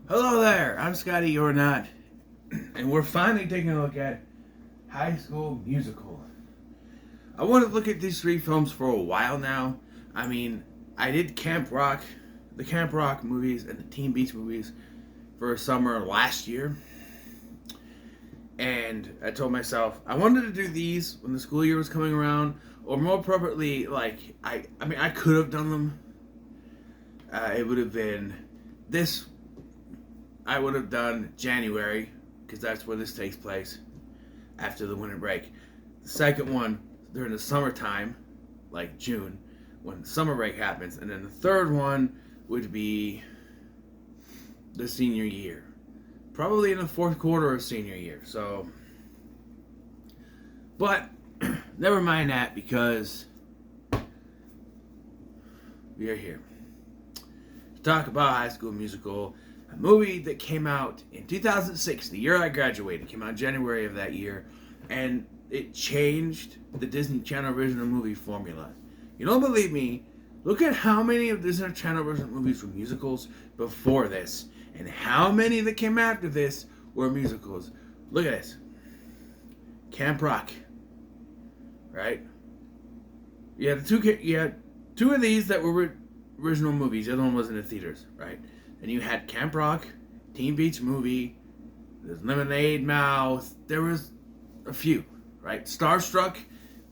Hello there, I'm Scotty, you're not, and we're finally taking a look at High School Musical. I want to look at these three films for a while now. I mean, I did the Camp Rock movies and the Teen Beach movies for summer last year. And I told myself I wanted to do these when the school year was coming around, or more appropriately, I could have done them. It would have been this. I would have done January, because that's where this takes place, after the winter break. The second one during the summertime, like June, when the summer break happens. And then the third one would be the senior year. Probably in the fourth quarter of senior year. So, but never mind that, because we are here to talk about High School Musical, a movie that came out in 2006, the year I graduated. It came out in January of that year, and it changed the Disney Channel original movie formula. You don't believe me? Look at how many of Disney Channel original movies were musicals before this, and how many that came after this were musicals. Look at this. Camp Rock. Right? You had two of these that were original movies. The other one was in the theaters, right? And you had Camp Rock, Teen Beach Movie, there's Lemonade Mouth, there was a few, right? Starstruck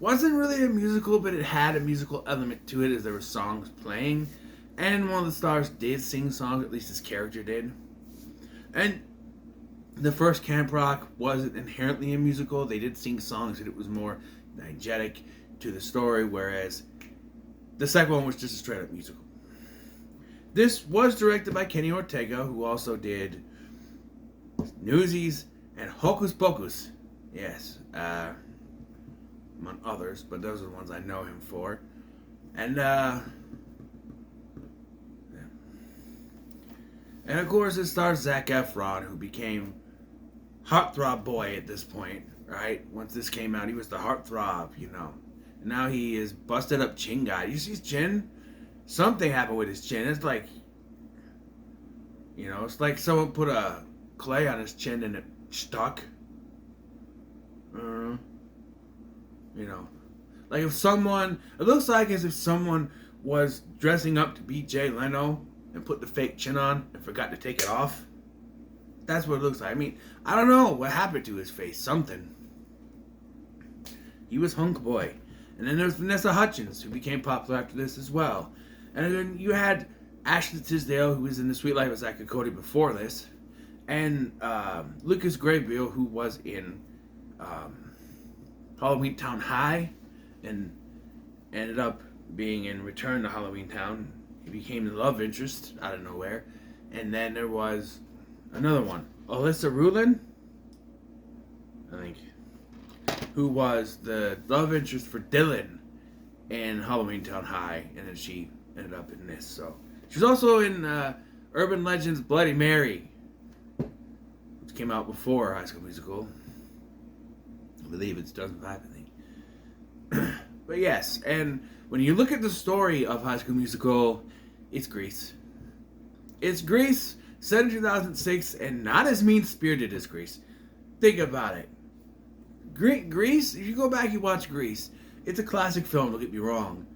wasn't really a musical, but it had a musical element to it as there were songs playing. And one of the stars did sing songs, at least his character did. And the first Camp Rock wasn't inherently a musical. They did sing songs, and it was more diegetic to the story, whereas the second one was just a straight up musical. This was directed by Kenny Ortega, who also did Newsies and Hocus Pocus. Yes, among others, but those are the ones I know him for. And, And of course, it stars Zac Efron, who became Heartthrob Boy at this point, right? Once this came out, he was the Heartthrob, you know. And now he is busted up chin guy. You see his chin? Something happened with his chin. It's like, it's like someone put a clay on his chin and it stuck. Like if someone, it looks like as if someone was dressing up to be Jay Leno and put the fake chin on and forgot to take it off. That's what it looks like. I mean, I don't know what happened to his face. Something. He was Hunk Boy. And then there's Vanessa Hudgens, who became popular after this as well. And then you had Ashley Tisdale, who was in The Sweet Life of Zack and Cody before this. And Lucas Grabeel, who was in Halloween Town High and ended up being in Return to Halloween Town. He became the love interest out of nowhere. And then there was another one, Alyssa Rulin, I think, who was the love interest for Dylan in Halloween Town High. And then she ended up in this. So she was also in Urban Legends Bloody Mary, which came out before High School Musical. I believe it's 2005, I think. But yes, and when you look at the story of High School Musical, it's Grease. It's Grease, set in 2006, and not as mean-spirited as Grease. Think about it. Grease, if you go back and watch Grease, it's a classic film, don't get me wrong.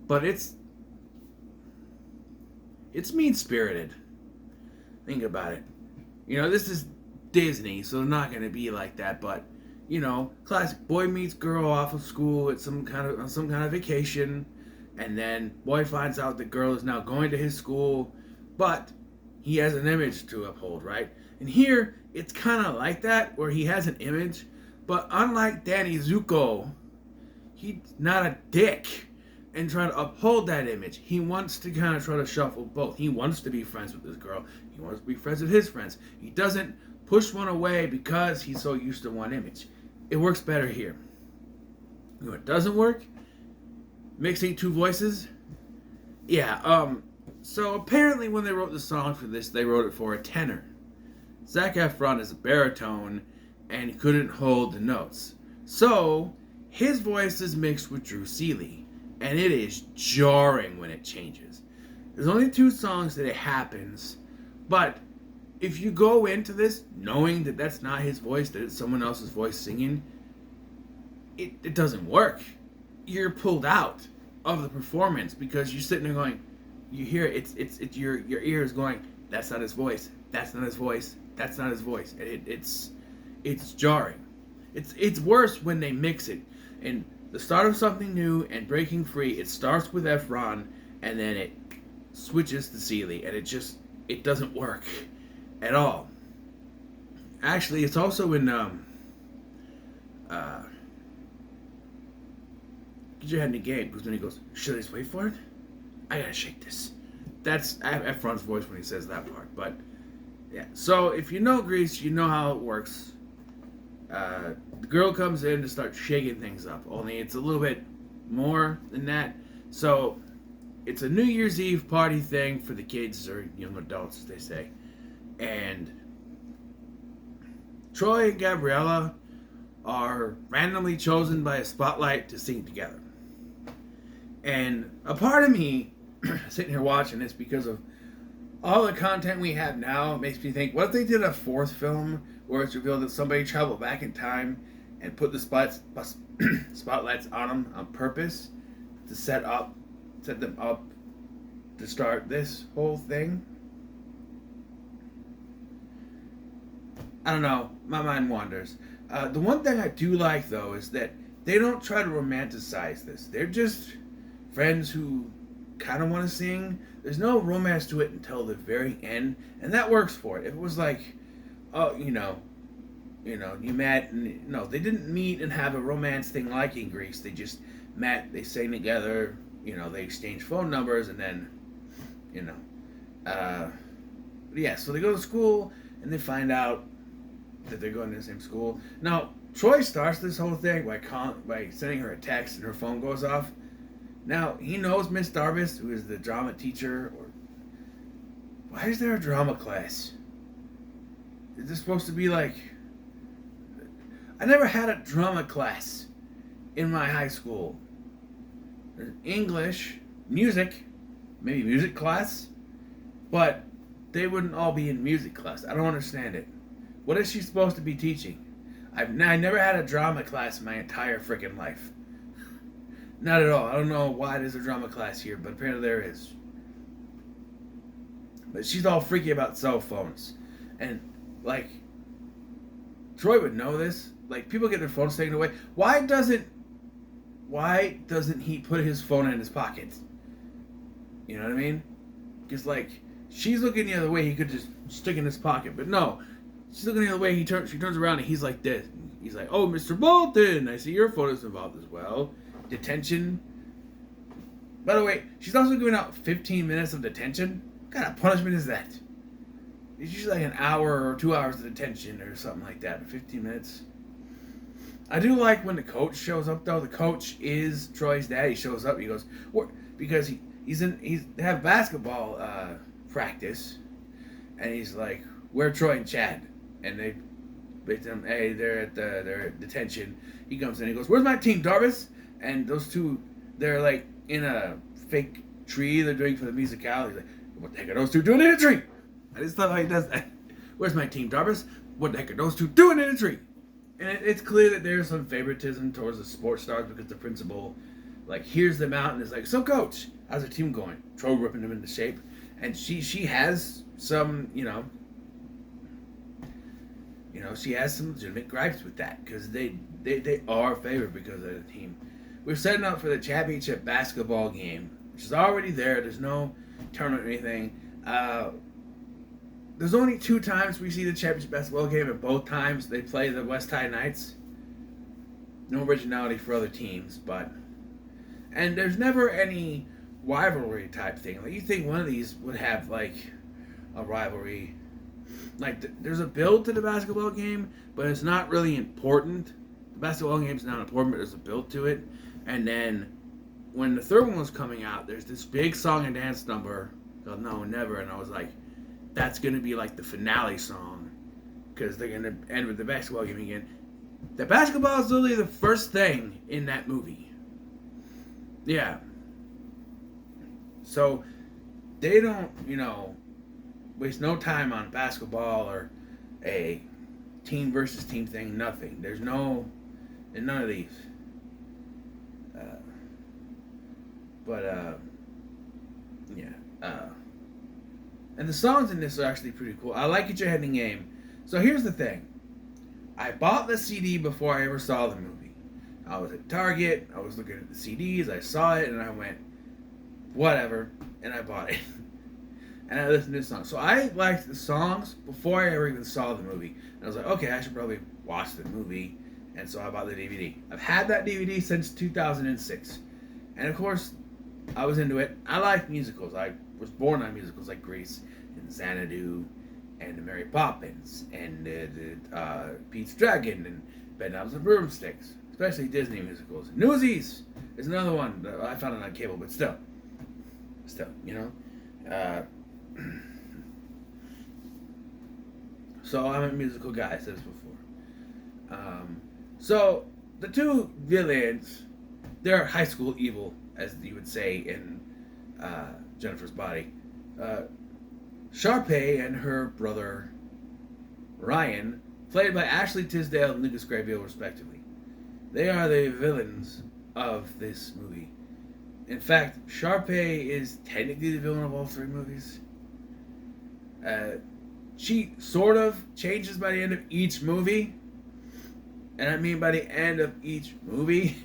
But it's mean-spirited. Think about it. This is Disney, so they're not going to be like that, but classic boy meets girl off of school at some kind of vacation, and then boy finds out the girl is now going to his school, but he has an image to uphold, right? And here, it's kind of like that, where he has an image, but unlike Danny Zuko, he's not a dick and trying to uphold that image. He wants to kind of try to shuffle both. He wants to be friends with this girl. He wants to be friends with his friends. He doesn't push one away because he's so used to one image. It works better here. What doesn't work? Mixing two voices? Yeah, so apparently when they wrote the song for this, they wrote it for a tenor. Zac Efron is a baritone and couldn't hold the notes. So, his voice is mixed with Drew Seeley, and it is jarring when it changes. There's only 2 songs that it happens, but if you go into this knowing that that's not his voice, that it's someone else's voice singing, it doesn't work. You're pulled out of the performance because you're sitting there going, you hear it's your ear is going, that's not his voice, that's not his voice, that's not his voice, and it's jarring. It's worse when they mix it. And the start of something new and breaking free, it starts with Efron and then it switches to Seeley, and it doesn't work at all. Actually, it's also in get your head in the game, because when he goes, should I just wait for it? I gotta shake this. That's Efron's voice when he says that part. But yeah, so if you know Grease, you know how it works. The girl comes in to start shaking things up, only it's a little bit more than that. So it's a New Year's Eve party thing for the kids, or young adults as they say. And Troy and Gabriella are randomly chosen by a spotlight to sing together. And a part of me sitting here watching this, because of all the content we have now, it makes me think, what if they did a 4th film where it's revealed that somebody traveled back in time and put the spotlights on them on purpose to set them up to start this whole thing? I don't know. My mind wanders. The one thing I do like, though, is that they don't try to romanticize this. They're just friends who kind of want to sing. There's no romance to it until the very end, and that works for it. If it was like, oh, you met, and no, they didn't meet and have a romance thing like in Grease. They just met, they sang together, they exchanged phone numbers, and then, yeah, so they go to school, and they find out that they're going to the same school. Now, Troy starts this whole thing by sending her a text, and her phone goes off. Now, he knows Miss Darbus, who is the drama teacher. Why is there a drama class? Is this supposed to be like... I never had a drama class in my high school. There's English, music, maybe music class, but they wouldn't all be in music class. I don't understand it. What is she supposed to be teaching? I never had a drama class in my entire freaking life. Not at all. I don't know why there's a drama class here, but apparently there is. But she's all freaky about cell phones. And, Troy would know this. People get their phones taken away. Why doesn't he put his phone in his pocket? You know what I mean? Because, she's looking the other way, he could just stick in his pocket. But no, she's looking the other way, she turns around, and he's like this. He's like, oh, Mr. Bolton, I see your phone is involved as well. Detention. By the way, she's also giving out 15 minutes of detention. What kind of punishment is that? It's usually an hour or 2 hours of detention or something like that. 15 minutes. I do like when the coach shows up, though. The coach is Troy's dad. He shows up. He goes, what? Because they have basketball practice, and he's like, where Troy and Chad? And they tell him, hey, they're at detention. He comes in. He goes, where's my team, Darbus? And those two, they're in a fake tree they're doing for the musicality. He's like, what the heck are those two doing in a tree? I just love how he does that. Where's my team, Darbus? What the heck are those two doing in a tree? And it's clear that there's some favoritism towards the sports stars, because the principal, hears them out and is like, so coach, how's the team going? Troy ripping them into shape. And she has some, she has some legitimate gripes with that, because they are favored because of the team. We're setting up for the championship basketball game, which is already there. There's no tournament or anything. There's only 2 times we see the championship basketball game, and both times they play the West High Knights. No originality for other teams, but... And there's never any rivalry type thing. You think one of these would have, a rivalry. There's a build to the basketball game, but it's not really important. The basketball game's not important, but there's a build to it. And then, when the third one was coming out, there's this big song and dance number called No Never, and I was like, that's going to be the finale song, because they're going to end with the basketball game again. The basketball is literally the first thing in that movie. Yeah. So, they don't, waste no time on basketball or a team versus team thing. Nothing. There's none of these. Uh, but yeah. And the songs in this are actually pretty cool. I like Get Your Head in the Game. So here's the thing. I bought the CD before I ever saw the movie. I was at Target. I was looking at the CDs. I saw it and I went, whatever, and I bought it. And I listened to the song. So I liked the songs before I ever even saw the movie. And I was like, okay, I should probably watch the movie. And so I bought the DVD. I've had that DVD since 2006. And of course, I was into it. I like musicals. I was born on musicals like Grease and Xanadu and the Mary Poppins and Pete's Dragon and Bedknobs and Broomsticks. Especially Disney musicals. Newsies is another one. I found it on cable, but still, so I'm a musical guy. I said this before. So the two villains, they're high school evil, as you would say in Jennifer's Body. Sharpay and her brother Ryan, played by Ashley Tisdale and Lucas Grabeel, respectively. They are the villains of this movie. In fact, Sharpay is technically the villain of all three movies. She sort of changes by the end of each movie. And I mean by the end of each movie.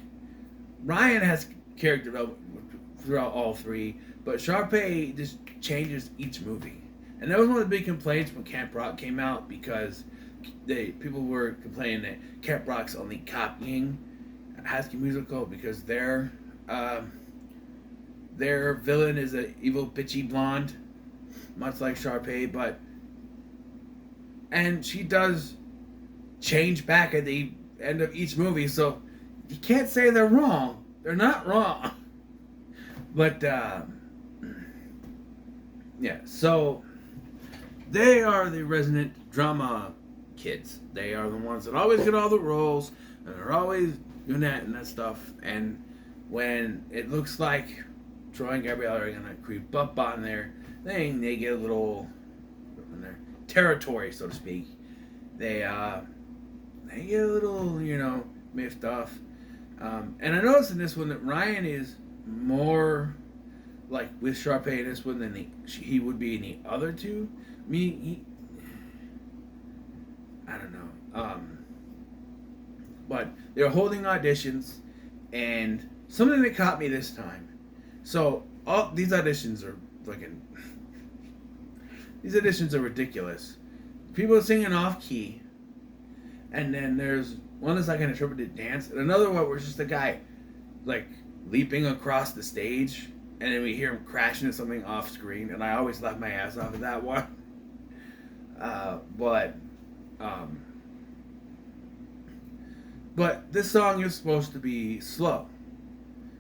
Ryan has character development throughout all three, but Sharpay just changes each movie. And that was one of the big complaints when Camp Rock came out, because people were complaining that Camp Rock's only copying High School Musical because their villain is an evil bitchy blonde, much like Sharpay, and she does change back at the end of each movie, so you can't say they're wrong. They're not wrong. But yeah, so they are the resident drama kids. They are the ones that always get all the roles, and they're always doing that stuff. And when it looks like Troy and Gabrielle are gonna creep up on their thing, they get a little in their territory, so to speak. They get a little, miffed off. And I noticed in this one that Ryan is more like with Sharpay in this one than he would be in the other two. I don't know. But they're holding auditions, and something that caught me this time. So all these auditions are fucking. These auditions are ridiculous. People are singing off key, and then there's one that's like an interpreted dance, and another one where it's just a guy like leaping across the stage, and then we hear him crashing into something off screen, and I always laugh my ass off at that one. But this song is supposed to be slow.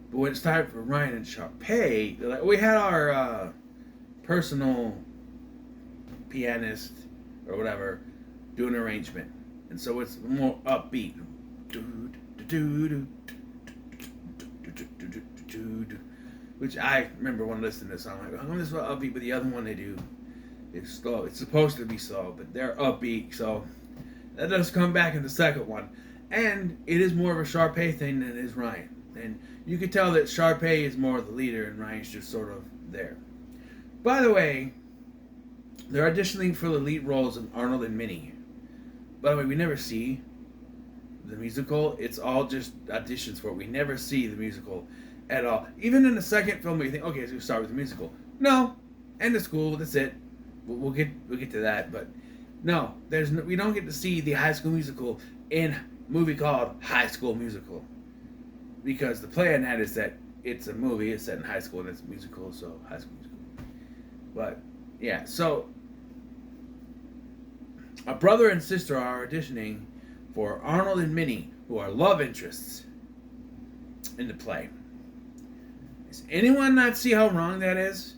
But when it's time for Ryan and Sharpay, they're like, we had our personal pianist or whatever do an arrangement, and so it's more upbeat. Which I remember when listening to this song, like, how come this is upbeat, but the other one they do is slow. It's supposed to be slow, but they're upbeat, so that does come back in the second one. And it is more of a Sharpay thing than it is Ryan. And you can tell that Sharpay is more of the leader and Ryan's just sort of there. By the way, they're auditioning for the lead roles of Arnold and Minnie. By the way, we never see the musical. It's all just auditions for it. We never see the musical at all. Even in the second film, we think, okay, so we start with the musical. No, end of school. That's it. We'll get to that, but no, we don't get to see the High School Musical in a movie called High School Musical, because the play on that is that it's a movie, it's set in high school, and it's a musical, so High School Musical. But yeah, so a brother and sister are auditioning for Arnold and Minnie, who are love interests in the play. Does anyone not see how wrong that is?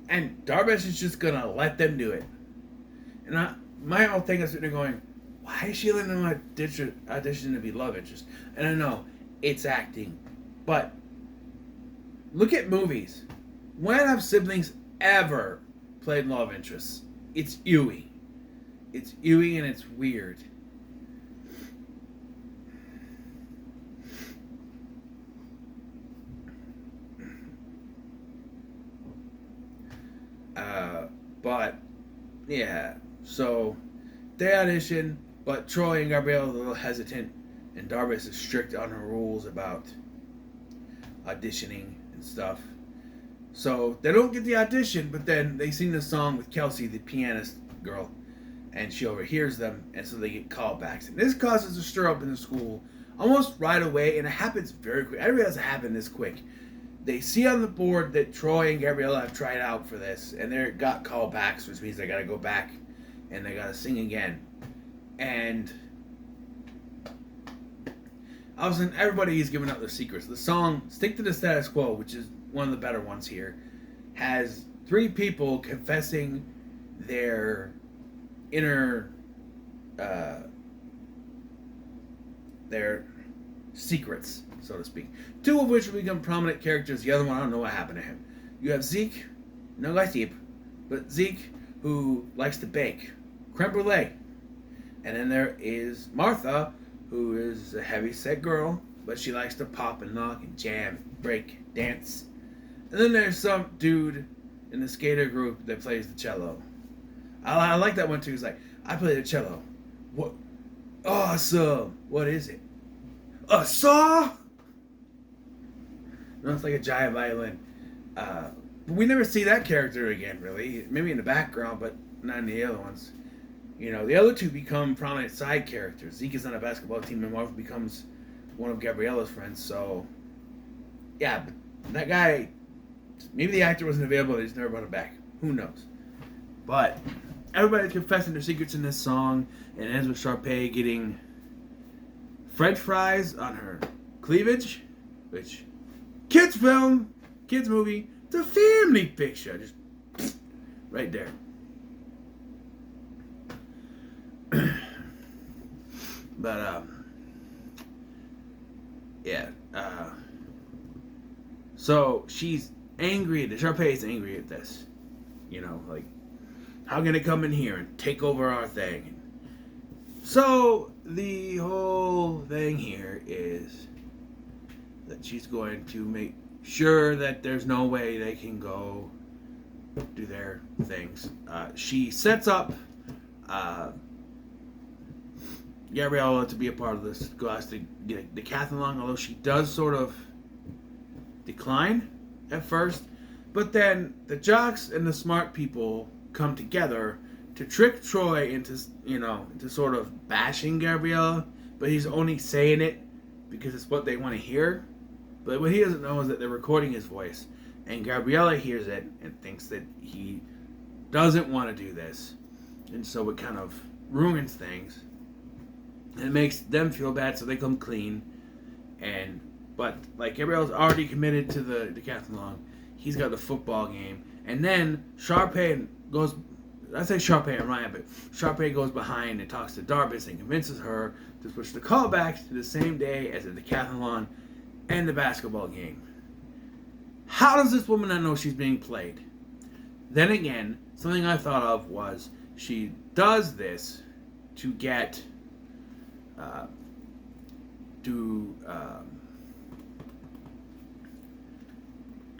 And Darvish is just gonna let them do it. And my whole thing is sitting there going, why is she letting them audition to be love interest? And I know it's acting, but look at movies. When have siblings ever played love interests. It's Yui. It's Yui and it's weird. But yeah, so they audition, but Troy and Gabrielle are a little hesitant, and Darbus is strict on her rules about auditioning and stuff. So they don't get the audition, but then they sing the song with Kelsey, the pianist girl, and she overhears them, and so they get callbacks. And this causes a stir up in the school almost right away, and it happens very quick. I didn't realize it happened this quick. They see on the board that Troy and Gabriella have tried out for this, and they got callbacks, which means they got to go back and they got to sing again. And all of a sudden, everybody is giving up their secrets. The song "Stick to the Status Quo," which is one of the better ones here, has 3 people confessing their inner, their secrets, so to speak. 2 of which will become prominent characters. The other one, I don't know what happened to him. You have Zeke, no gossip, but Zeke, who likes to bake creme brulee. And then there is Martha, who is a heavy-set girl, but she likes to pop and knock and jam, break, dance. And then there's some dude in the skater group that plays the cello. I like that one too. He's like, I play the cello. What? Awesome. What is it? A saw? No, it's like a giant violin. But we never see that character again, really. Maybe in the background, but not in the other ones. You know, the other 2 become prominent side characters. Zeke is on a basketball team, and Martha becomes one of Gabriella's friends. So, yeah, but that guy, maybe the actor wasn't available, they just never brought him back. Who knows? But everybody's confessing their secrets in this song, and it ends with Sharpay getting French fries on her cleavage, which, kids film, kids movie, it's a family picture, just right there. But yeah, so she's angry. Sharpay is angry at this, you know, like, how can it come in here and take over our thing? So the whole thing here is that she's going to make sure that there's no way they can go do their things. She sets up Gabriella to be a part of this, goes to get the decathlon, although she does sort of decline at first. But then the jocks and the smart people come together to trick Troy into, into sort of bashing Gabriella, but he's only saying it because it's what they want to hear. But what he doesn't know is that they're recording his voice, and Gabriella hears it and thinks that he doesn't want to do this, and so it kind of ruins things. And it makes them feel bad, so they come clean. But like, Gabriella's already committed to the decathlon. He's got the football game, and then Sharpay goes. I say Sharpay and Ryan, but Sharpay goes behind and talks to Darbus and convinces her to switch the callbacks to the same day as the decathlon and the basketball game. How does this woman not know she's being played? Then again, something I thought of was she does this to get to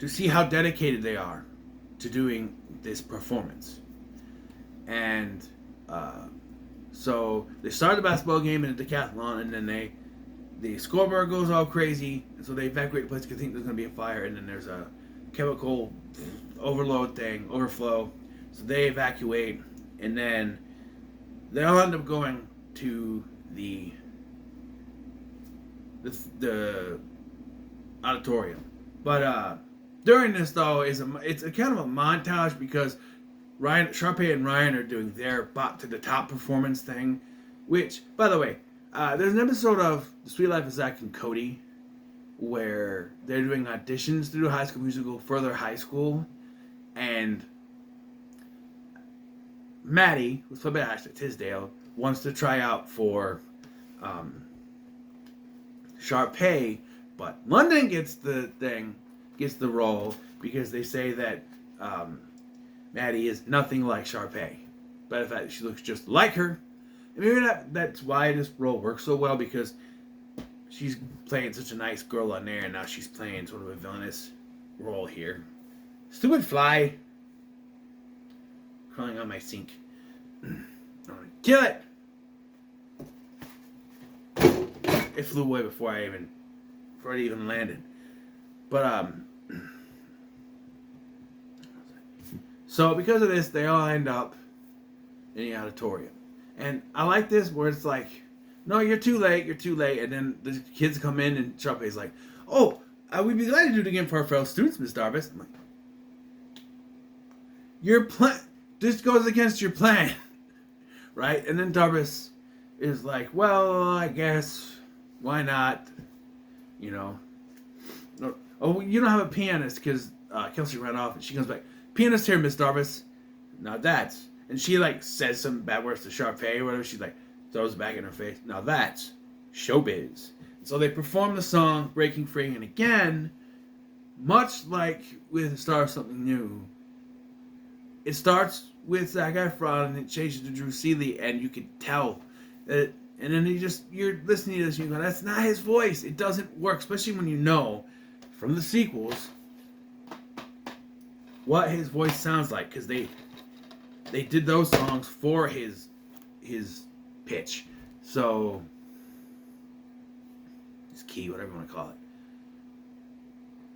see how dedicated they are to doing this performance. And so they start the basketball game in a decathlon, and then the scoreboard goes all crazy, and so they evacuate the place because they think there's going to be a fire, and then there's a chemical overflow. So they evacuate, and then they all end up going to the auditorium. But during this, though, it's a kind of a montage because Sharpay and Ryan are doing their bop to the top performance thing, which, by the way, there's an episode of The Sweet Life of Zach and Cody where they're doing auditions to do High School Musical for their high school, and Maddie, who's played by Ashley Tisdale, wants to try out for Sharpay, but London gets the role because they say that Maddie is nothing like Sharpay. But in fact, she looks just like her. And maybe that's why this role works so well, because she's playing such a nice girl on there, and now she's playing sort of a villainous role here. Stupid fly. Crawling on my sink. I'm gonna kill it! It flew away before it even landed. But, so because of this, they all end up in the auditorium. And I like this where it's like, no, you're too late. And then the kids come in and Sharpay's like, oh, we'd be glad to do it again for our fellow students, Miss Darbus. I'm like, your plan, this goes against your plan. Right? And then Darbus is like, well, I guess, why not? You know. Oh, you don't have a pianist because Kelsey ran off, and she comes back. Pianist here, Miss Darbus. Now that's, and she like says some bad words to Sharpay or whatever. She's like, throws it back in her face. Now that's showbiz. So they perform the song Breaking Free, and again, much like with Star of Something New, it starts with Zac Efron and it changes to Drew Seeley, and you can tell that. And then you're listening to this and you go, that's not his voice. It doesn't work, especially when you know from the sequels what his voice sounds like, because they did those songs for his pitch. So his key, whatever you want to call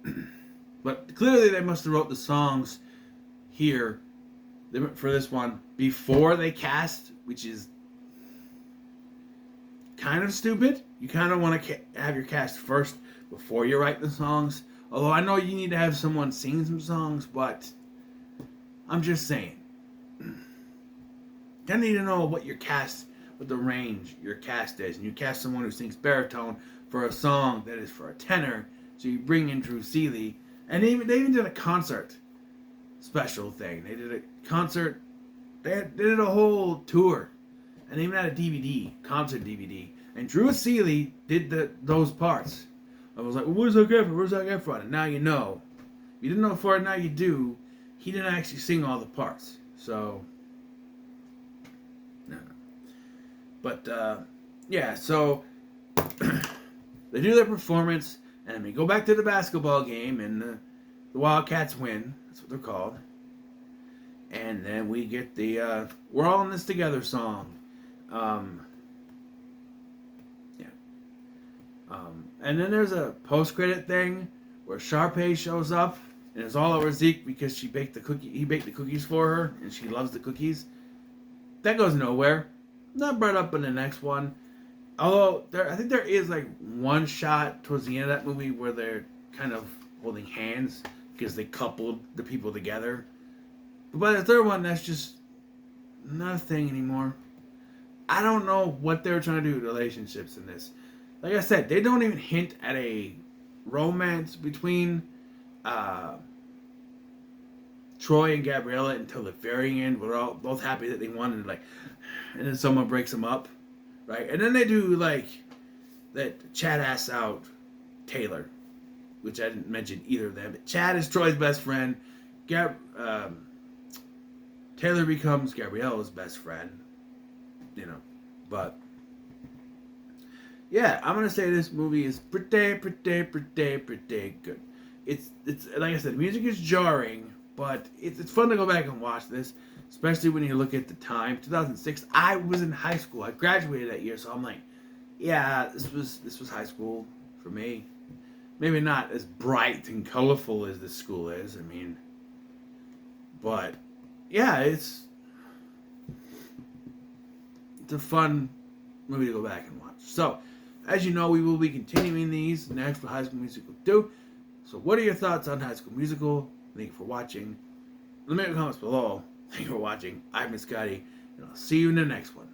it. But clearly they must have wrote the songs here for this one before they cast, which is kind of stupid. You kind of want to have your cast first before you write the songs. Although I know you need to have someone sing some songs, but I'm just saying. You need to know what the range your cast is. And you cast someone who sings baritone for a song that is for a tenor. So you bring in Drew Seeley. And they even did a concert special thing. They did a concert. They did a whole tour. And they even had a DVD, concert DVD. And Drew Seeley did those parts. I was like, well, where's Zac Efron? Where's Zac Efron? And now you know. If you didn't know before, now you do. He didn't actually sing all the parts. So, no. But, yeah, so they do their performance, and we go back to the basketball game, and the Wildcats win. That's what they're called. And then we get the We're All in This Together song. And then there's a post-credit thing where Sharpay shows up, and it's all over Zeke because he baked the cookies for her, and she loves the cookies. That goes nowhere. Not brought up in the next one. Although, I think there is like one shot towards the end of that movie where they're kind of holding hands because they coupled the people together. But by the third one, that's just not a thing anymore. I don't know what they were trying to do with relationships in this. Like I said, they don't even hint at a romance between Troy and Gabriella until the very end. We're all both happy that they wanted, like, and then someone breaks them up, right? And then they do like that. Chad asks out Taylor, which I didn't mention either of them. But Chad is Troy's best friend. Taylor becomes Gabriella's best friend, you know, but. Yeah, I'm gonna say this movie is pretty good. It's like I said, the music is jarring, but it's fun to go back and watch this, especially when you look at the time. 2006, I was in high school. I graduated that year, so I'm like, yeah, this was high school for me. Maybe not as bright and colorful as this school is. I mean, but yeah, it's a fun movie to go back and watch. So. As you know, we will be continuing these next for High School Musical 2. So what are your thoughts on High School Musical? Thank you for watching. Let me know in the comments below. Thank you for watching. I've been Scotty, and I'll see you in the next one.